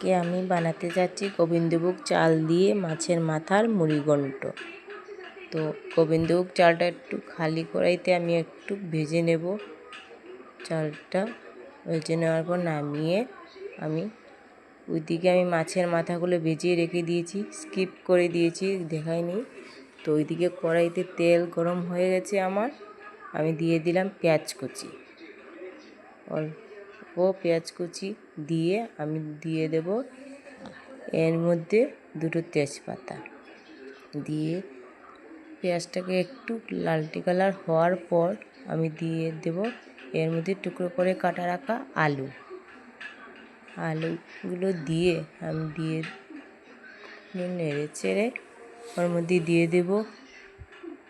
আজকে আমি বানাতে যাচ্ছি গোবিন্দভোগ চাল দিয়ে মাছের মাথার মুড়িঘণ্ট। তো গোবিন্দভোগ চালটা একটু খালি কড়াইতে আমি একটু ভেজে নেব। চালটা ভেজে নেওয়ার পর নামিয়ে আমি ওইদিকে আমি মাছের মাথাগুলো ভেজিয়ে রেখে দিয়েছি, স্কিপ করে দিয়েছি, দেখাইনি। তো ওইদিকে কড়াইতে তেল গরম হয়ে গেছে আমার, আমি দিয়ে দিলাম পেঁয়াজ কুচি। অল্প পেঁয়াজ কুচি দিয়ে আমি দিয়ে দেব এর মধ্যে দুটো তেজপাতা দিয়ে পেঁয়াজটাকে একটু লালচে কালার হওয়ার পর আমি দিয়ে দেব এর মধ্যে টুকরো করে কাটা রাখা আলুগুলো দিয়ে আমি নেড়ে চেড়ে ওর মধ্যে দিয়ে দেব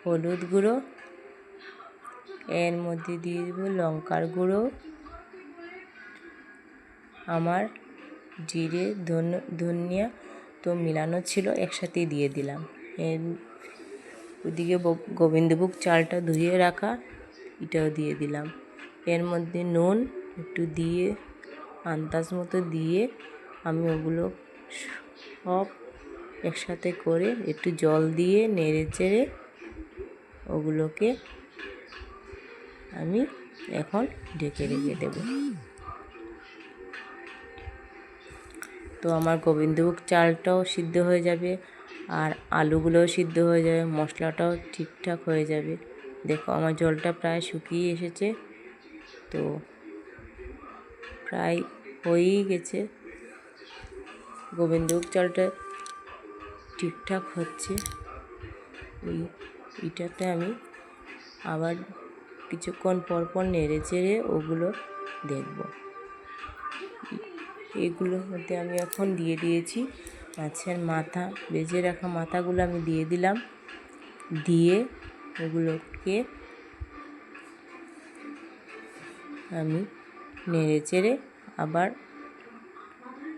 হলুদ গুঁড়ো, এর মধ্যে দিয়ে দেব লঙ্কার গুঁড়ো, আমার জিরে ধনিয়া তো মিলানো ছিল একসাথে দিয়ে দিলাম। ওদিকে গোবিন্দভোগ চালটা ধুয়ে রাখা এটাও দিয়ে দিলাম। এর মধ্যে নুন একটু দিয়ে আন্দাজ মতো দিয়ে আমি ওগুলো সব একসাথে করে একটু জল দিয়ে নেড়ে চেড়ে ওগুলোকে আমি এখন ঢেকে রেখে দেব। তো আমার গোবিন্দভোগ চালটাও সিদ্ধ হয়ে যাবে আর আলুগুলোও সিদ্ধ হয়ে যাবে, মশলাটাও ঠিকঠাক হয়ে যাবে। দেখো আমার জলটা প্রায় শুকিয়ে এসেছে, তো প্রায় হয়েই গেছে। গোবিন্দভোগ চালটা ঠিকঠাক হচ্ছে। এটাতে আমি আবার কিছুক্ষণ পর নেড়ে চেড়ে ওগুলো দেখব। এগুলোর মধ্যে আমি এখন দিয়ে দিয়েছি মাছের মাথা, ভেজে রাখা মাথাগুলো আমি দিয়ে দিলাম। দিয়ে ওগুলোকে আমি নেড়ে চেড়ে আবার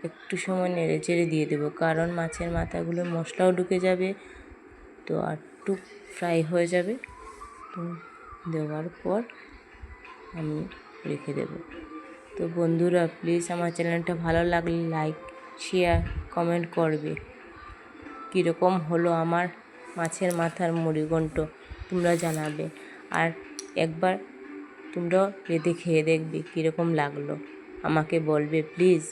একটু সময় নেড়ে চেড়ে দিয়ে দেবো, কারণ মাছের মাথাগুলো মশলাও ঢুকে যাবে, তো আর একটু ফ্রাই হয়ে যাবে। তো দেওয়ার পর আমি রেখে দেব। তো বন্ধুরা প্লিজ আমার চ্যানেলটা ভালো লাগলে লাইক, শেয়ার, কমেন্ট করবে। কীরকম হলো আমার মাছের মাথার মুড়িঘণ্ট তোমরা জানাবে, আর একবার তোমরাও রেঁধে খেয়ে দেখবে কীরকম লাগলো, আমাকে বলবে প্লিজ।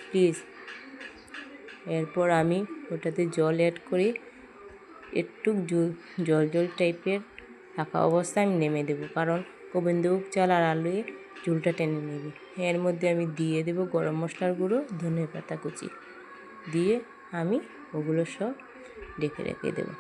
এরপর আমি ওটাতে জল অ্যাড করি, একটু জল টাইপের থাকা অবস্থায় আমি নেমে দেবো, কারণ গোবিন্দভোগ চাল আর আলুয়ে ঝোলটা টেনে নেবে। এর মধ্যে আমি দিয়ে দেবো গরম মশলার গুঁড়ো, ধনে পাতা কুচি দিয়ে আমি ওগুলো সব রেখে দেবো।